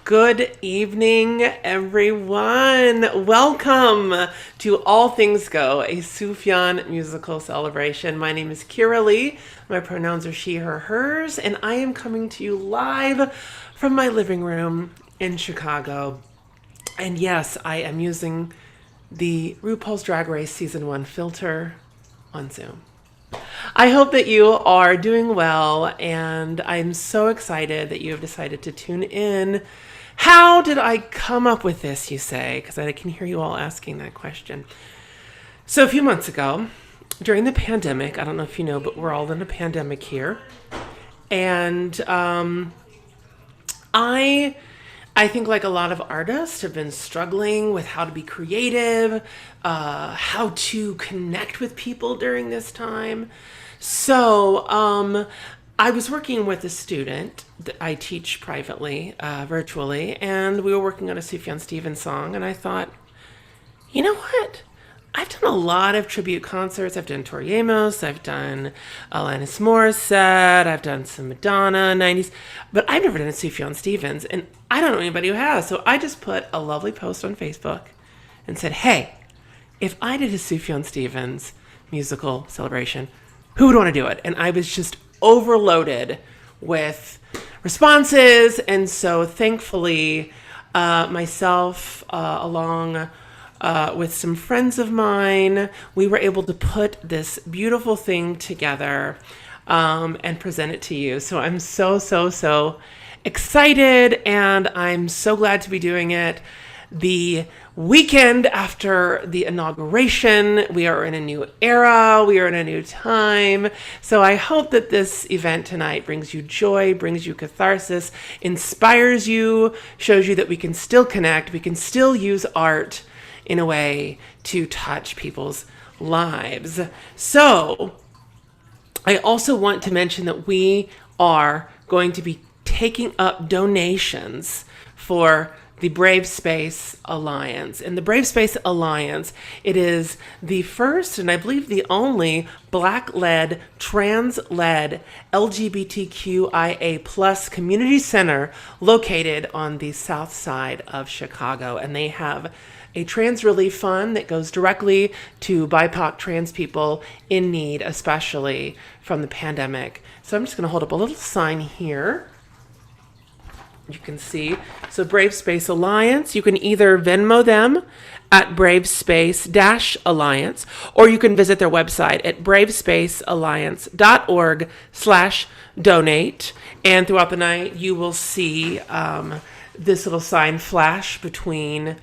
Good evening, everyone. Welcome to All Things Go, a Sufjan musical celebration. My name is Kira Lee. My pronouns are she, her, hers, and I am coming to you live from my living room in Chicago. And yes, I am using the RuPaul's Drag Race Season 1 filter on Zoom. I hope that you are doing well, and I'm so excited that you have decided to tune in. How did I come up with this, you say? Because I can hear you all asking that question. So a few months ago, during the pandemic, I don't know if you know, but we're all in a pandemic here. And I think like a lot of artists have been struggling with how to be creative, how to connect with people during this time. So I was working with a student that I teach privately, virtually, and we were working on a Sufjan Stevens song, and I thought, you know what? I've done a lot of tribute concerts. I've done Tori Amos, I've done Alanis Morissette, I've done some Madonna, 90s, but I've never done a Sufjan Stevens, and I don't know anybody who has. So I just put a lovely post on Facebook and said, hey, if I did a Sufjan Stevens musical celebration, who would want to do it? And I was just overloaded with responses. And so thankfully, myself, along with some friends of mine, we were able to put this beautiful thing together and present it to you. So I'm so excited, and I'm so glad to be doing it the weekend after the inauguration. We are in a new era. We are in a new time. So I hope that this event tonight brings you joy, brings you catharsis, inspires you, shows you that we can still connect. We can still use art in a way to touch people's lives. So I also want to mention that we are going to be taking up donations for the Brave Space Alliance. And the Brave Space Alliance, it is the first and I believe the only Black-led, trans-led, LGBTQIA plus community center located on the south side of Chicago. And they have a trans relief fund that goes directly to BIPOC trans people in need, especially from the pandemic. So I'm just going to hold up a little sign here. You can see. So Brave Space Alliance, you can either Venmo them at Brave Space-Alliance, or you can visit their website at bravespacealliance.org/donate. And throughout the night, you will see this little sign flash between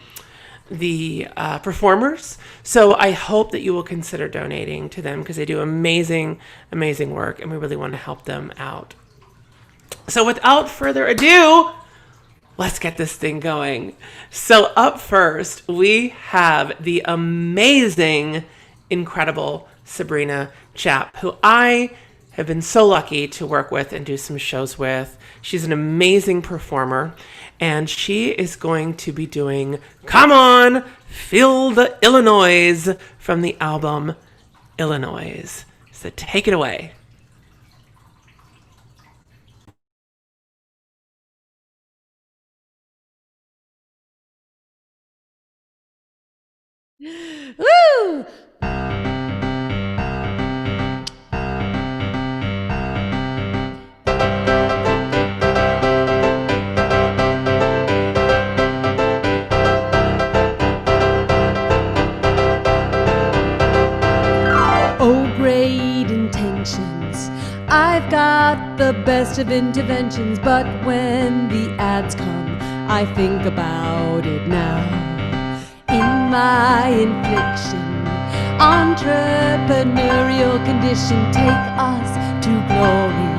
the performers. So I hope that you will consider donating to them, because they do amazing work, and we really want to help them out. So without further ado, let's get this thing going. So up first, we have the amazing, incredible Sabrina Chapp, who I have been so lucky to work with and do some shows with. She's an amazing performer, and she is going to be doing Come On, Feel the Illinois from the album Illinois. So take it away. Woo! Oh, great intentions. I've got the best of interventions, but when the ads come, I think about it now. In my infliction, entrepreneurial condition, take us to glory.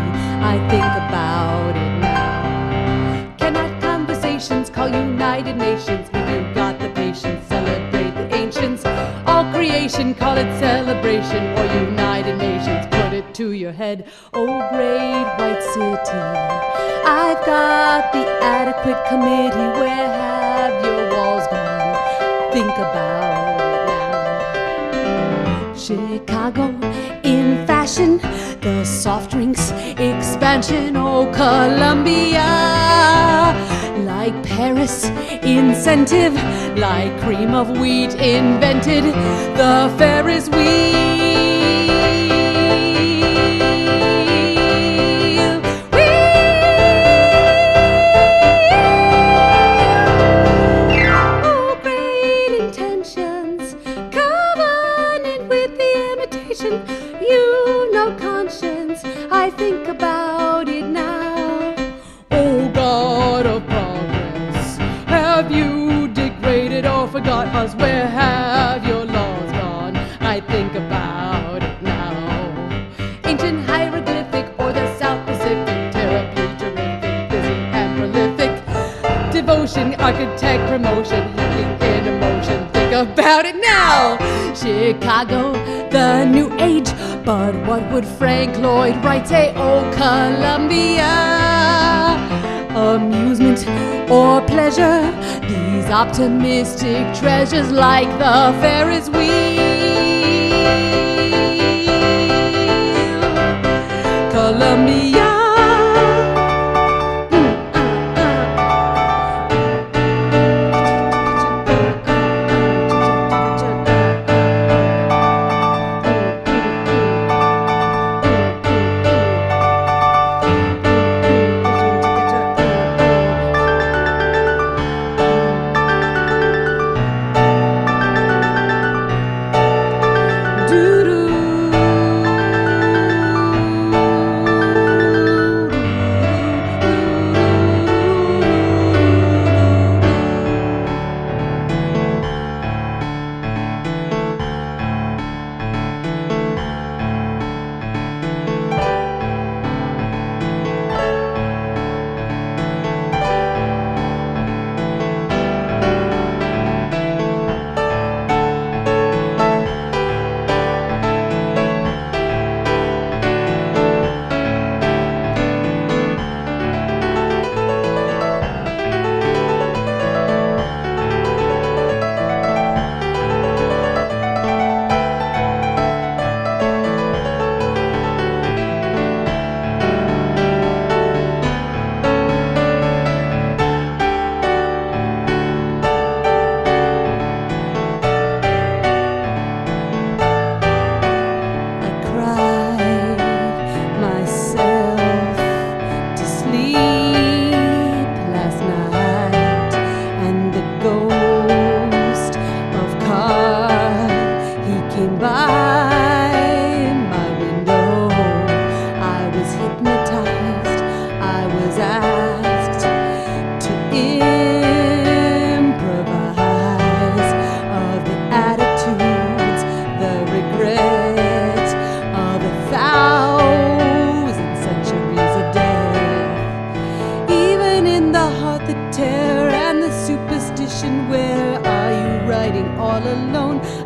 I think about it now. Cannot conversations call United Nations? If you got the patience, celebrate the ancients. All creation, call it celebration or United Nations. Put it to your head, oh great white city. I've got the adequate committee. Where have your walls gone? Think about it now. Chicago in fashion, the soft drinks expansion. Oh, Columbia, like Paris incentive, like cream of wheat invented the Ferris wheel. Oh, great intentions, covenant with the imitation. You know conscience, I think about it now. Oh God of progress, have you degraded or forgot us? Where have your laws gone? I think about it now. Ancient hieroglyphic or the South Pacific, terribly terrific, busy and prolific. Devotion, architect, promotion, healing in emotion. Think about it now. Chicago, the new age. But what would Frank Lloyd Wright say? Oh, Columbia. Amusement or pleasure, these optimistic treasures like the Ferris wheel. Columbia.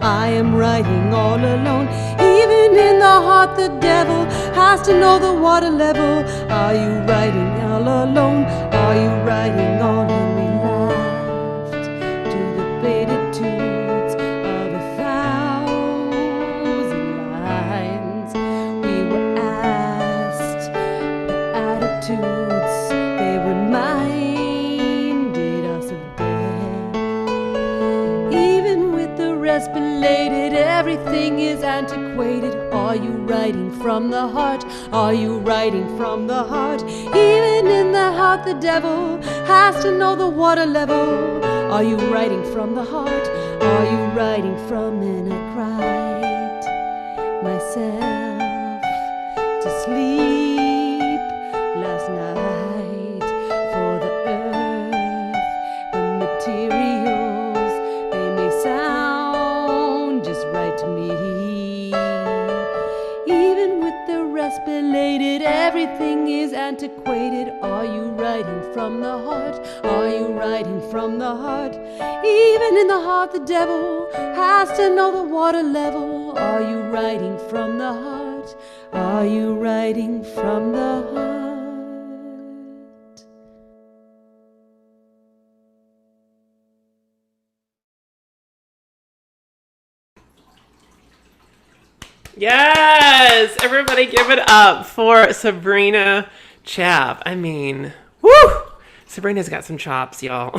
I am writing all alone. Even in the heart the devil has to know the water level. Are you writing all alone? Are you writing all and we laughed to the platitudes of 1,000 lines. We were asked the attitudes, they reminded us of death. Even with the rest belated, everything is antiquated. Are you writing from the heart? Are you writing from the heart? Even in the heart the devil has to know the water level. Are you writing from the heart? Are you writing from? And I cried myself to sleep last night. For the earth, the materials, they may sound just right to me. Even with the rest belated, everything is antiquated. Are you writing from the heart? Are you writing from the heart? Even in the heart the devil has to know the water level. Are you writing from the heart? Are you writing from the heart? Yes! Everybody give it up for Sabrina Chap. I mean, woo! Sabrina's got some chops, y'all.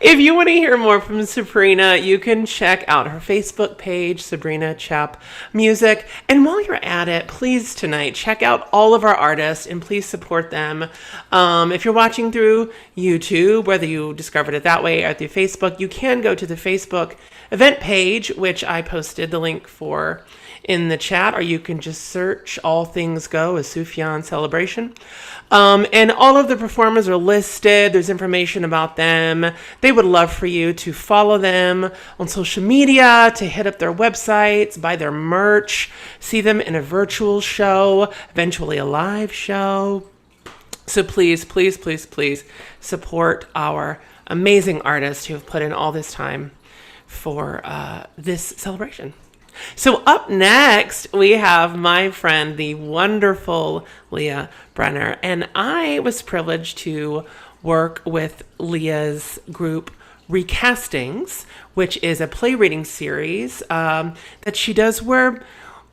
If you want to hear more from Sabrina, you can check out her Facebook page, Sabrina Chap Music. And while you're at it, please tonight check out all of our artists and please support them. If you're watching through YouTube, whether you discovered it that way or through Facebook, you can go to the Facebook event page, which I posted the link for in the chat, or you can just search All Things Go as Sufjan Celebration. And all of the performers are listed. There's information about them. They would love for you to follow them on social media, to hit up their websites, buy their merch, see them in a virtual show, eventually a live show. So please, please, please, please support our amazing artists who have put in all this time for this celebration. So up next, we have my friend, the wonderful Leah Brenner. And I was privileged to work with Leah's group Recastings, which is a play reading series that she does where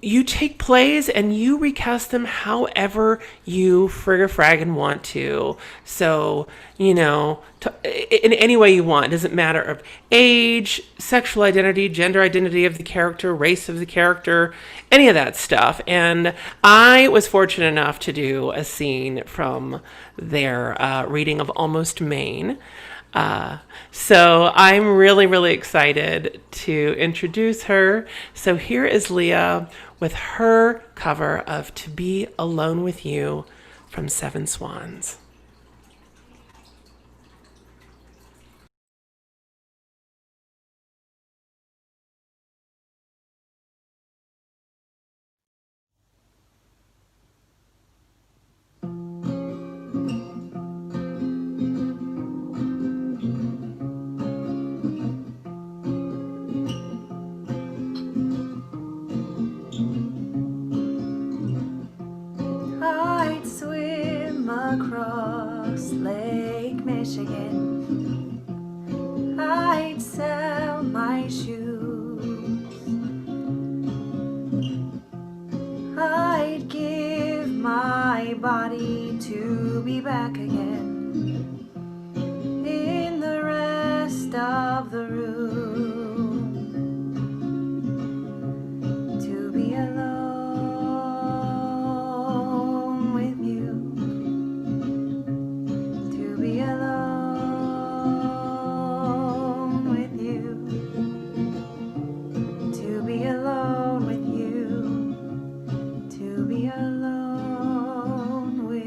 you take plays and you recast them however you frag want to. So, in any way you want. It doesn't matter of age, sexual identity, gender identity of the character, race of the character, any of that stuff. And I was fortunate enough to do a scene from their reading of Almost Maine. So I'm really, really excited to introduce her. So here is Leah with her cover of To Be Alone With You from Seven Swans. I'd swim across Lake Michigan. I'd sell my shoes. I'd give my body to be back again in the rest of the room. To be alone with you. To be alone with you. To be alone with you. To be alone with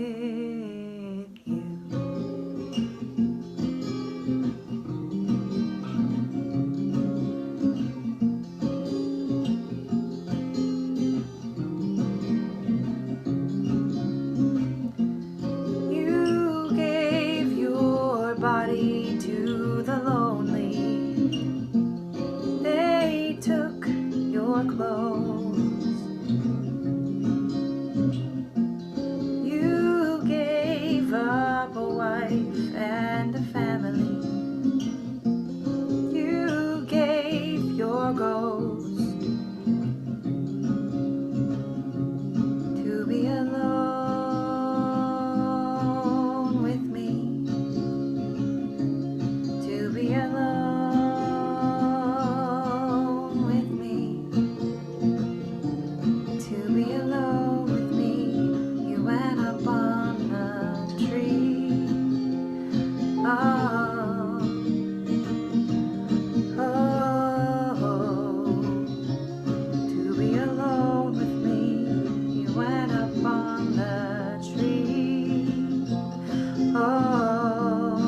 you. You gave your body to the lonely. They took your clothes. You gave up a wife and a family. You gave your ghost to be alone with me. To be alone with me. To be alone with me. You went up on a tree. Oh, oh, to be alone with me. You went up on the tree. Oh,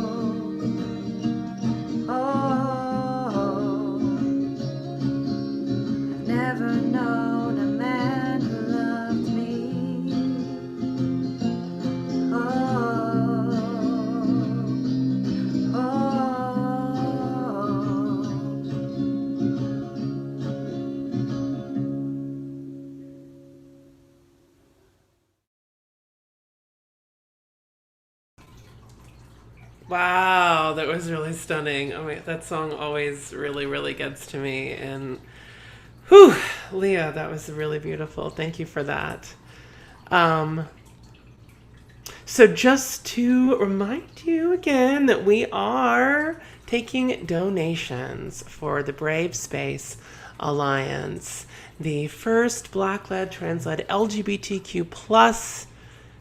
oh, I've never known a man who loved me. Oh, Wow, that was really stunning. Oh my, that song always really, really gets to me. And whew, Leah, that was really beautiful. Thank you for that. So just to remind you again that we are taking donations for the Brave Space Alliance, the first Black-led, trans-led, LGBTQ plus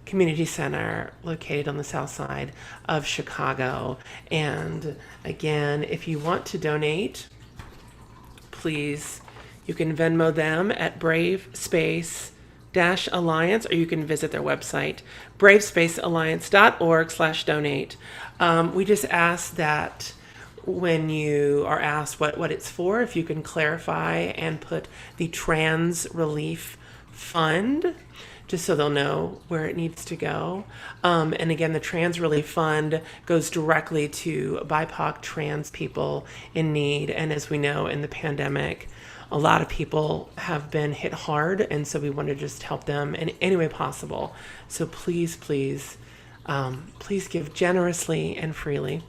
community center located on the south side of Chicago. And again, if you want to donate, please, you can Venmo them at Brave Space Alliance, or you can visit their website, bravespacealliance.org/donate. We just ask that when you are asked what it's for, if you can clarify and put the Trans Relief Fund, just so they'll know where it needs to go. And again, the Trans Relief Fund goes directly to BIPOC trans people in need. And as we know, in the pandemic, a lot of people have been hit hard, and so we want to just help them in any way possible. So please, please, please give generously and freely.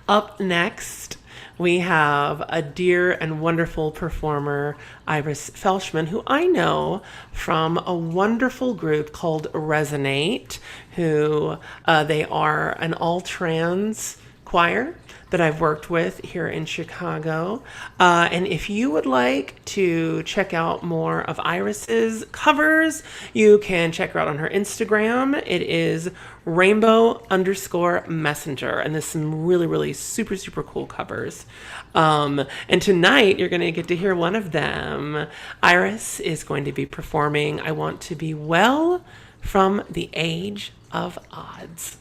Up next, we have a dear and wonderful performer, Iris Felshman, who I know from a wonderful group called Resonate, who they are an all-trans choir that I've worked with here in Chicago. And if you would like to check out more of Iris's covers, you can check her out on her Instagram. It is rainbow_messenger. And there's some really, really super, super cool covers. And tonight you're going to get to hear one of them. Iris is going to be performing I Want to Be Well from the Age of Odds.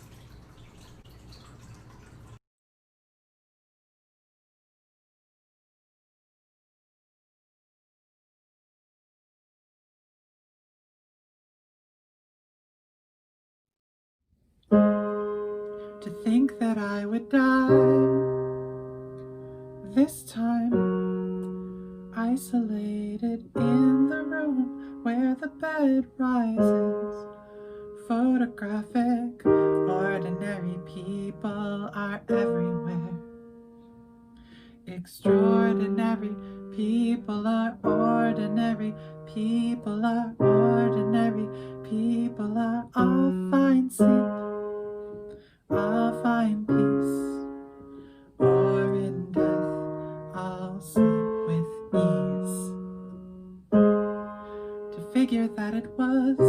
To think that I would die this time, isolated in the room where the bed rises. Photographic, ordinary people are everywhere. Extraordinary people are ordinary. People are ordinary. People are all find sleep. I'll find peace, or in death I'll sleep with ease. To figure that it was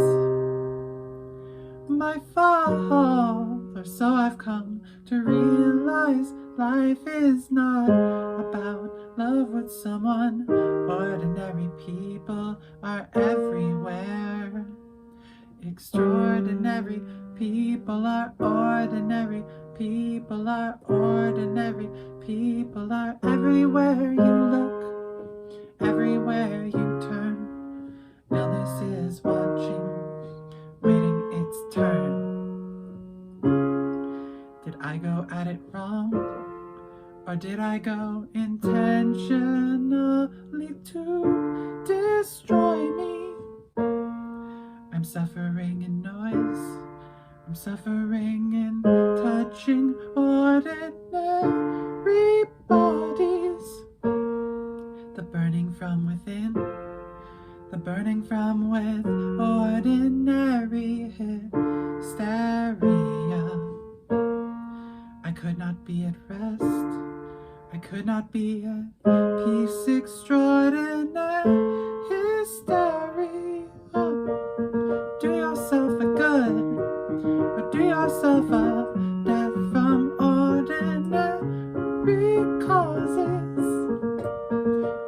my fault, or so I've come to realize. Life is not about love with someone. Ordinary people are everywhere. Extraordinary people are ordinary. People are ordinary. People are everywhere you look, everywhere you turn. Illness is watching, waiting its turn. Did I go at it wrong? Or did I go intentionally to destroy me? I'm suffering in noise. I'm suffering in touching ordinary bodies. The burning from within. The burning from with ordinary hysteria. I could not be at rest. I could not be at peace. Extraordinary hysteria. Do yourself a good, or do yourself a death from ordinary causes.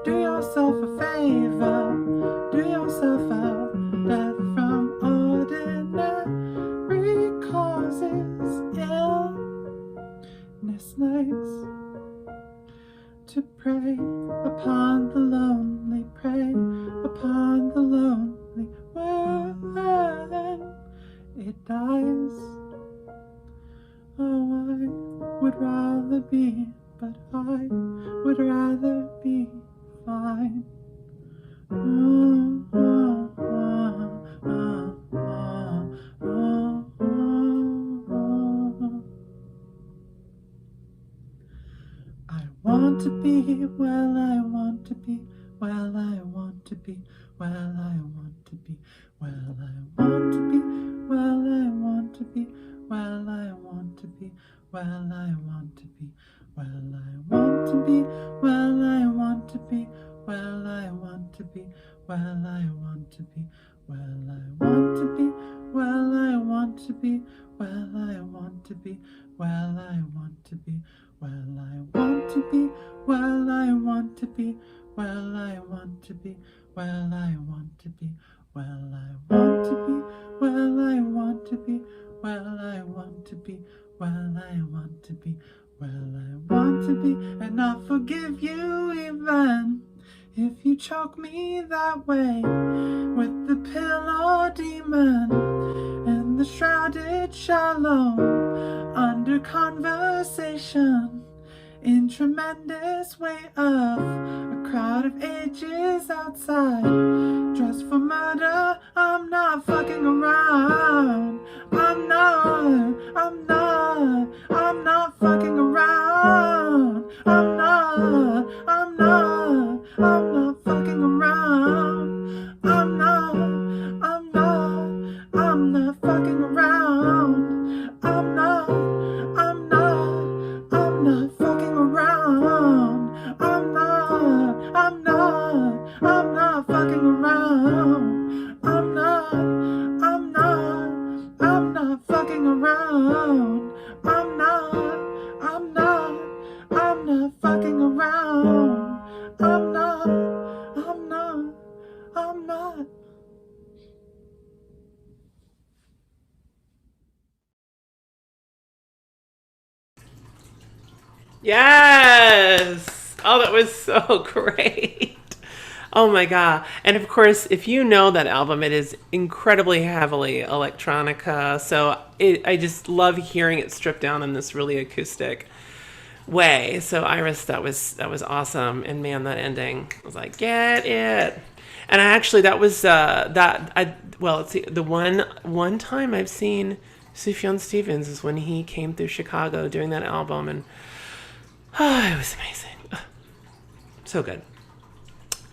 Do yourself a favor. Do yourself a death from ordinary causes. Illness likes to prey upon the lonely, prey upon the lonely when it dies. Oh, I would rather be, but I would rather be fine. I want to be well, I want to be well, I want to be well, I want to be well, I want to be well, I want well, I want to be, well, I want to be, well, I want to be, well, I want to be, well, I want to be, well, I want to be, well, I want to be, well, I want to be, well, I want to be, well, I want to be, well, I want to be, well, I want to be, well, I want to be, well, I want to be, well, I want to be, well, I want to be, well, I want to be, well, I want to be, and I'll forgive you even if you choke me that way with the pillow demon and the shrouded shallow under conversation in tremendous way of a crowd of ages outside dressed for murder. I'm not fucking around. I'm not fucking around. I'm not fucking around. I'm not fucking around. I'm not fucking around. I'm not fucking around. I'm not fucking around. I'm not fucking around. I'm not. Yes! Oh, that was so great. Oh my God. And of course, if you know that album, it is incredibly heavily electronica. So I just love hearing it stripped down in this really acoustic way. So Iris, that was awesome. And man, that ending, I was like, get it. And I actually, that was let's see, the one time I've seen Sufjan Stevens is when he came through Chicago doing that album, and it was amazing. So good.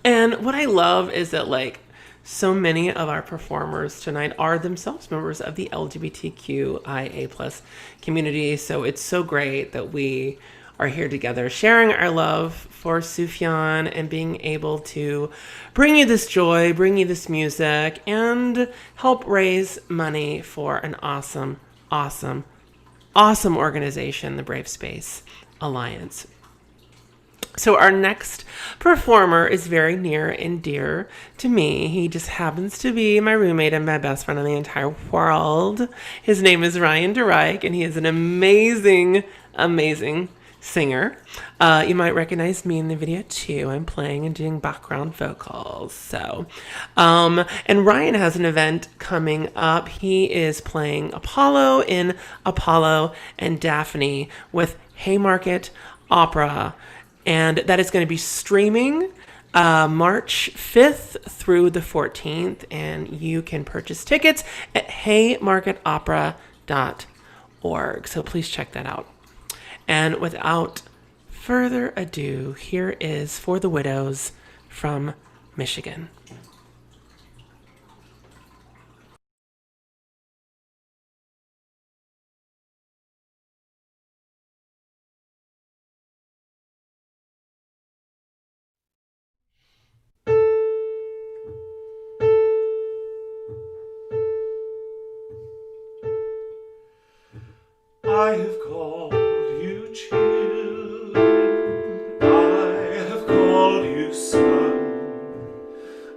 And what I love is that, like, so many of our performers tonight are themselves members of the LGBTQIA plus community. So it's so great that we are here together sharing our love for Sufjan and being able to bring you this joy, bring you this music, and help raise money for an awesome organization, the Brave Space Alliance. So our next performer is very near and dear to me. He just happens to be my roommate and my best friend in the entire world. His name is Ryan DeReich, and he is an amazing singer. You might recognize me in the video too. I'm playing and doing background vocals. So, and Ryan has an event coming up. He is playing Apollo in Apollo and Daphne with Haymarket Opera. And that is going to be streaming March 5th through the 14th. And you can purchase tickets at haymarketopera.org. So please check that out. And without further ado, here is For the Widows from Michigan. I have called you children, I have called you son.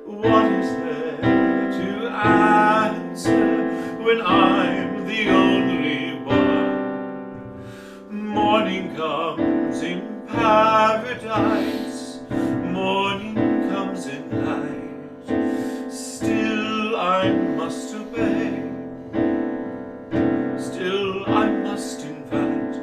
What is there to answer when I'm the only one? Morning comes in paradise, morning comes in light, still I must obey. Still I must invite,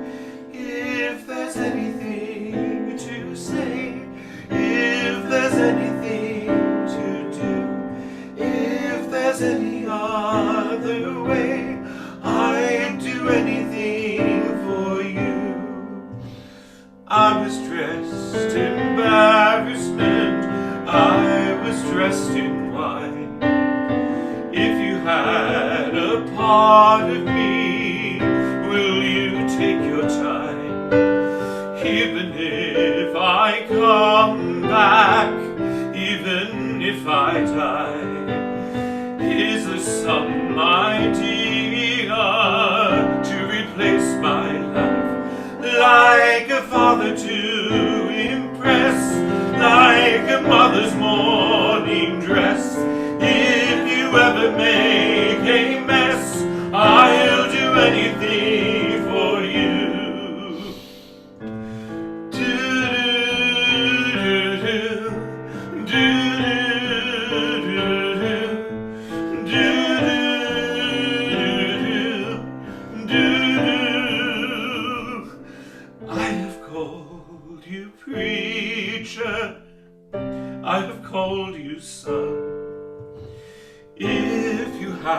if there's anything to say, if there's anything to do, if there's any other way, I'd do anything for you. I was dressed in embarrassment, I was dressed in white. If you had a part of me, will you take your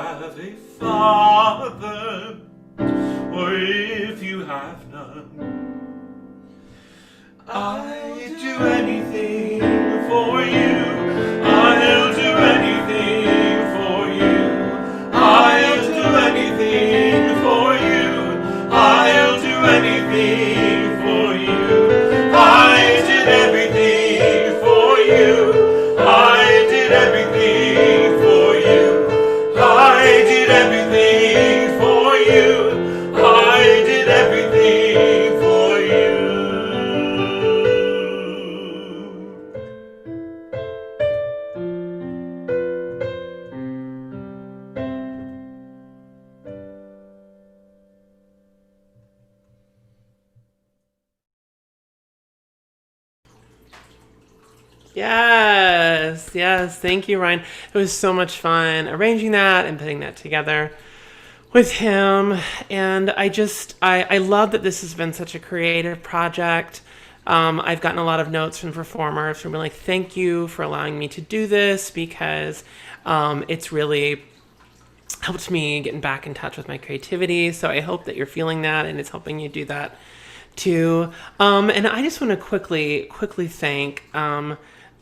have a father, or if you have none, I'd do anything for you. I'll do anything for you. I'll do anything for you. I'll do anything for you. I did everything for you. I did everything for you. I did everything for you. I did everything for you. Yes. Thank you, Ryan. It was so much fun arranging that and putting that together with him. And I love that this has been such a creative project. I've gotten a lot of notes from performers from like, thank you for allowing me to do this, because it's really helped me getting back in touch with my creativity. So I hope that you're feeling that and it's helping you do that too. And I just want to quickly thank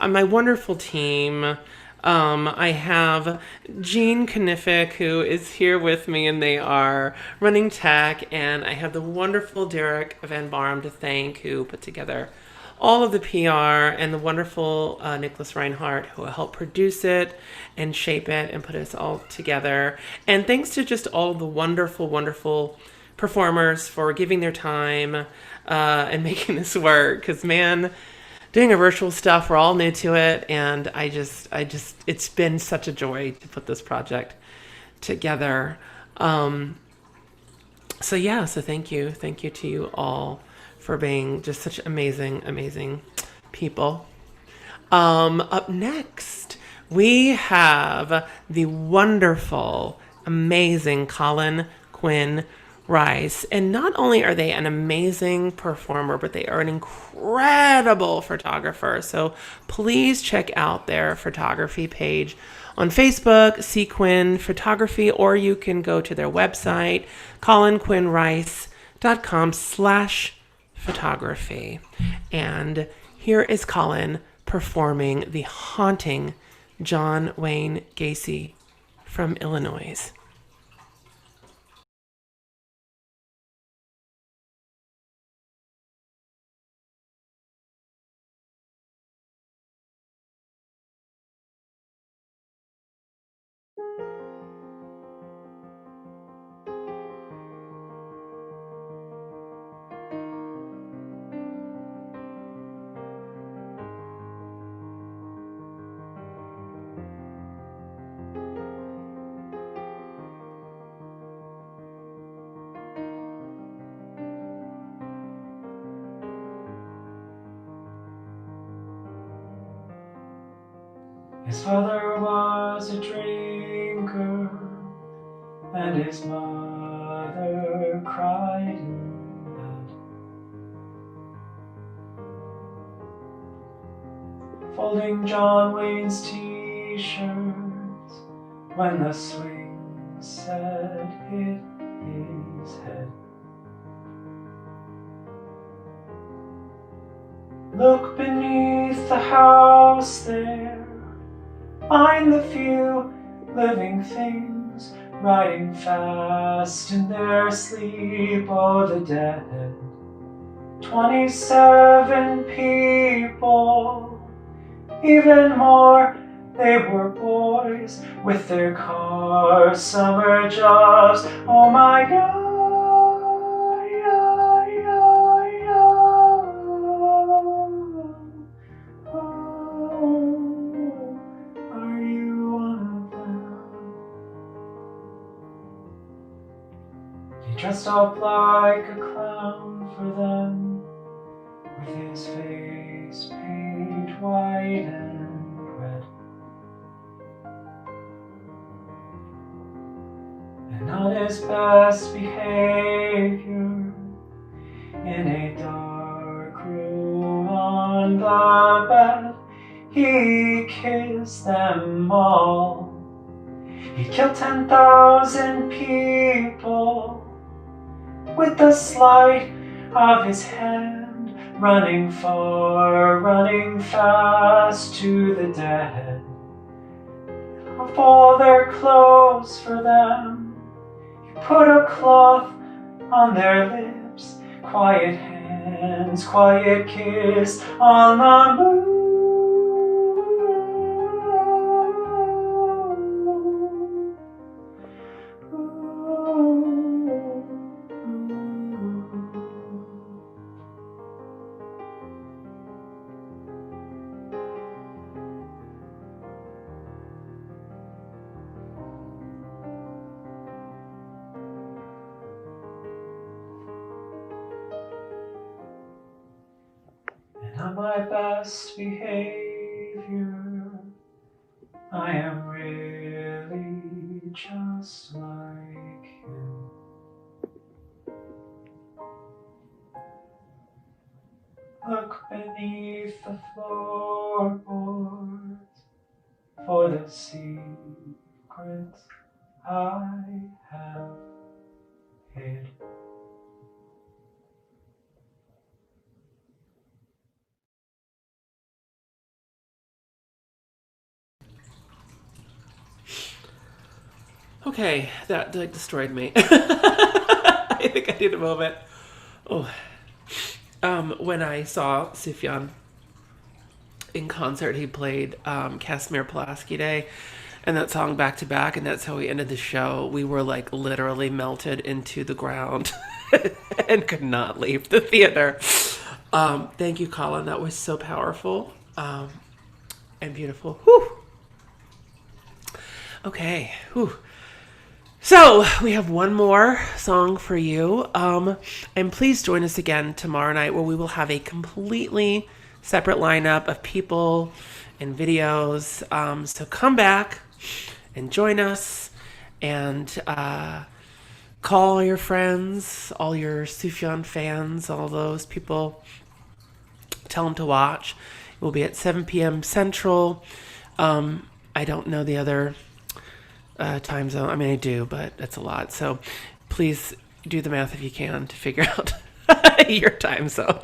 my wonderful team. I have Jean Knifick, who is here with me, and they are running tech, and I have the wonderful Derek Van Barm to thank, who put together all of the PR, and the wonderful Nicholas Reinhardt, who helped produce it and shape it and put us all together. And thanks to just all the wonderful performers for giving their time and making this work. Because man, doing a virtual stuff, we're all new to it, and I just, it's been such a joy to put this project together. So thank you to you all for being just such amazing people. Up next, we have the wonderful, amazing Colin Quinn Rice. And not only are they an amazing performer, but they are an incredible photographer. So please check out their photography page on Facebook, see Quinn Photography, or you can go to their website, colinquinnrice.com/photography. And here is Colin performing the haunting John Wayne Gacy from Illinois. His father was a drinker, and his mother cried in bed, folding John Wayne's t-shirts when the swing set hit his head. Look beneath the house there, find the few living things riding fast in their sleep. Oh, the dead. 27 people, even more. They were boys with their car summer jobs. Oh my God, yeah, yeah, yeah. Oh, are you one of them? He dressed up like a clown for them, with his face paint white and red, and on his best behavior, in a dark room on the bed, he kissed them all. He killed 10,000 people with the sleight of his hand, running far, running fast to the dead. Of all their clothes for them, he put a cloth on their lips, quiet hands, quiet kiss on the moon. And on my best behavior, I am really just like him. Look beneath the floorboards for the secrets I have hid. Okay, that like destroyed me. I think I need a moment. Oh, when I saw Sufjan in concert, he played Casimir Pulaski Day and that song back to back, and that's how we ended the show. We were like literally melted into the ground and could not leave the theater. Thank you, Colin. That was so powerful and beautiful. Whew. Okay. Whew. So we have one more song for you. And please join us again tomorrow night where we will have a completely separate lineup of people and videos. So come back and join us and call all your friends, all your Sufjan fans, all those people. Tell them to watch. It will be at 7 p.m. Central. I don't know the other time zone. I mean, I do, but that's a lot. So please do the math if you can to figure out your time zone.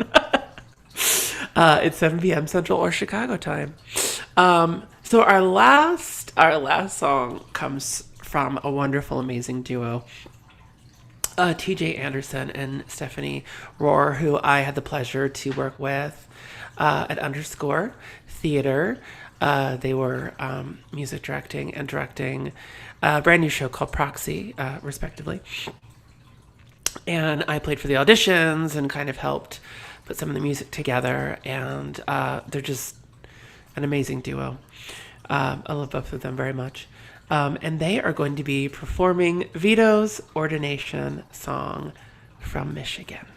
It's 7 p.m. Central or Chicago time. So our last song comes from a wonderful, amazing duo. TJ Anderson and Stephanie Rohr, who I had the pleasure to work with at Underscore Theater. They were music directing and directing a brand new show called Proxy, respectively. And I played for the auditions and kind of helped put some of the music together. And they're just an amazing duo. I love both of them very much. And they are going to be performing Vito's ordination song from Michigan.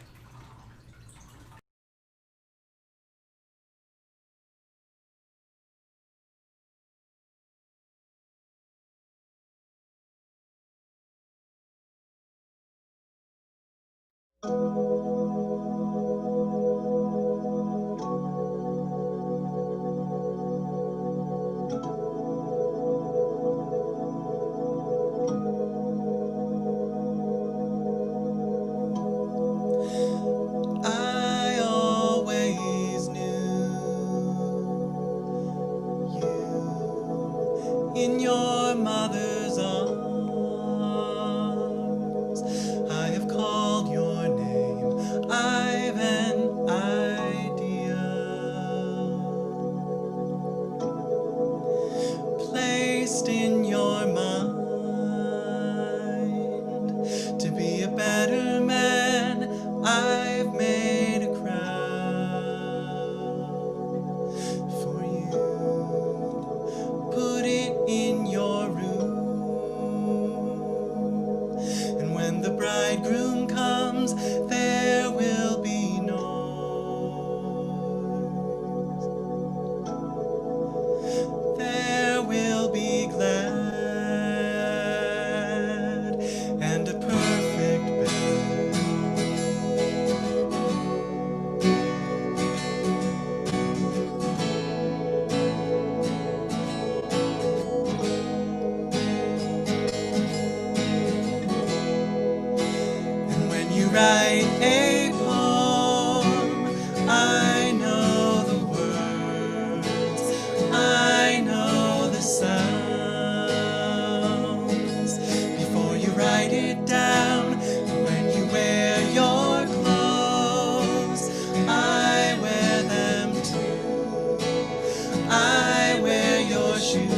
I always knew you in your mother's arms. I have called your name. I've an idea placed in your mind to be a better man. I've made a crown for you, put it in your room, and when the bridegroom comes, there will be noise, there will be glad and a perfect bed. write a poem, I know the words, I know the sounds. Before you write it down, when you wear your clothes, I wear them too. I wear your shoes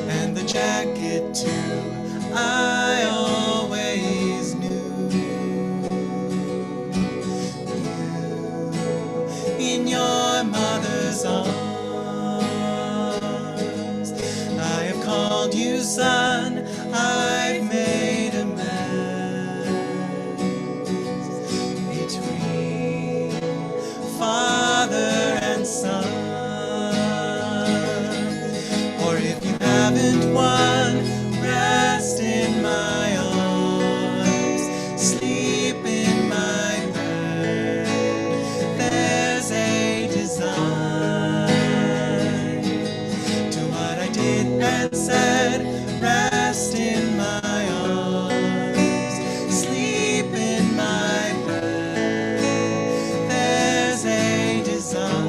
and the jacket too. I always knew you in your mother's arms. I have called you son, I've made amends between father and son. Or if you haven't won, rest in my arms, sleep in my bed. There's a design to what I did and said. Rest in my arms, sleep in my bed. There's a design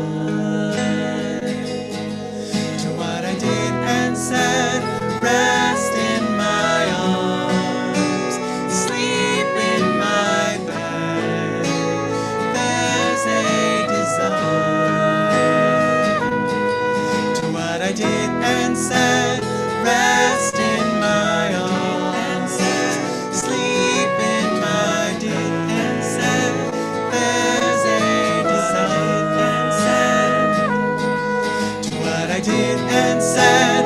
to what I did and said. Rest in my arms, sleep in my bed. There's a design to what I did and said. Rest in my arms, sleep in my did and said. There's a design to what I did and said.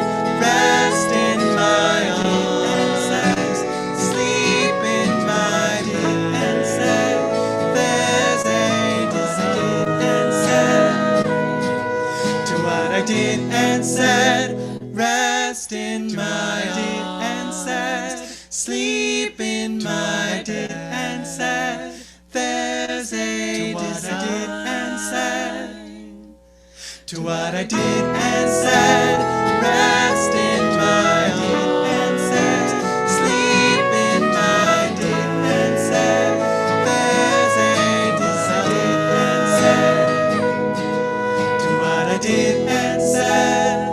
Rest in my arms, sleep in my did and said. There's a design and said to what I did and said. Rest in my did and said. Sleep in my did and said. There's a design to what I did and said. Rest in my did and said. Sleep in my did and said. There's a design and said to what I did and said.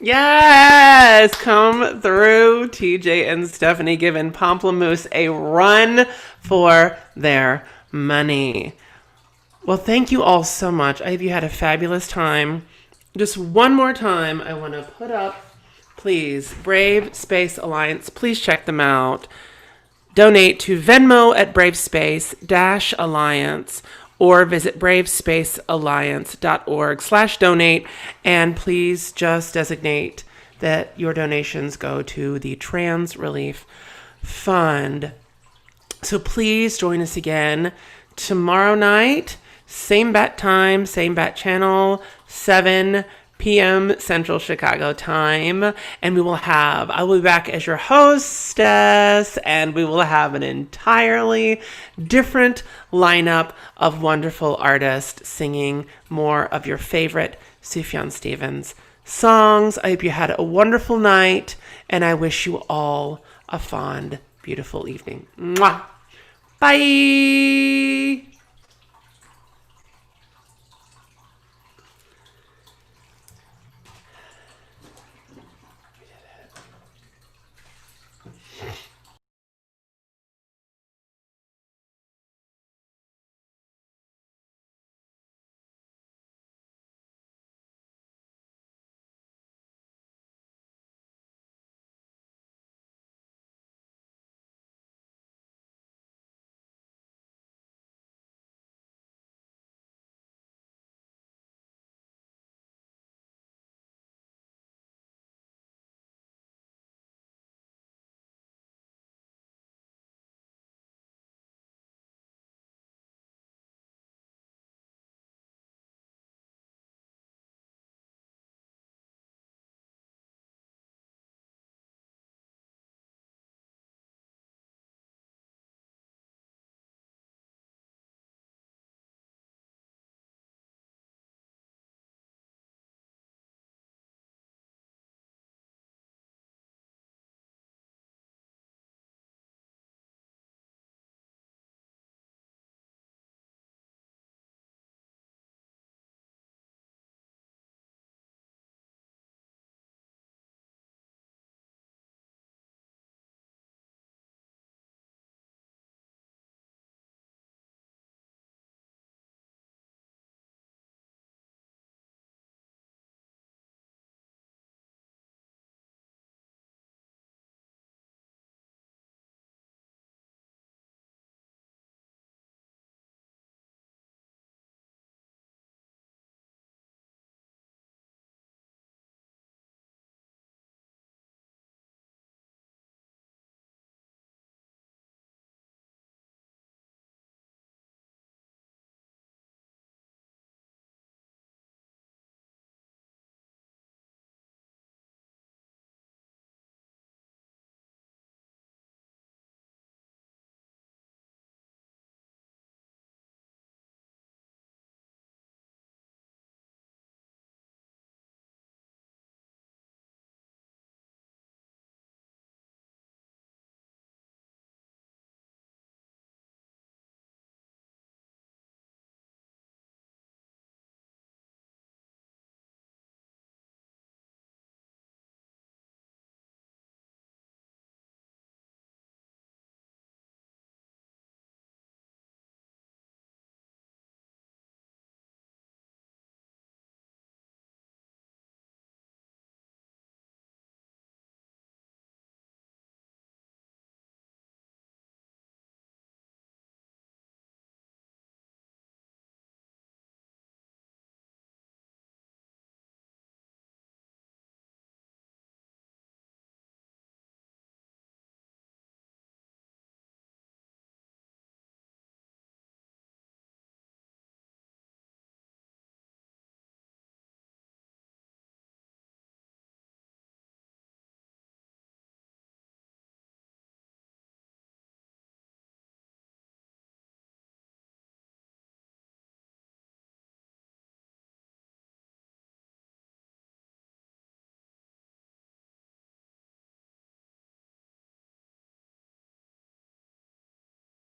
Yes, come through. TJ and Stephanie giving Pomplamoose a run for their money. Well, thank you all so much. I hope you had a fabulous time. Just one more time, I want to put up, please, Brave Space Alliance. Please check them out. Donate to Venmo at bravespace-alliance or visit bravespacealliance.org/donate. And please just designate that your donations go to the Trans Relief Fund. So please join us again tomorrow night, same bat time, same bat channel, 7 p.m. Central Chicago time. And I will be back as your hostess, and we will have an entirely different lineup of wonderful artists singing more of your favorite Sufjan Stevens songs. I hope you had a wonderful night, and I wish you all a fond, beautiful evening. Mwah! Bye!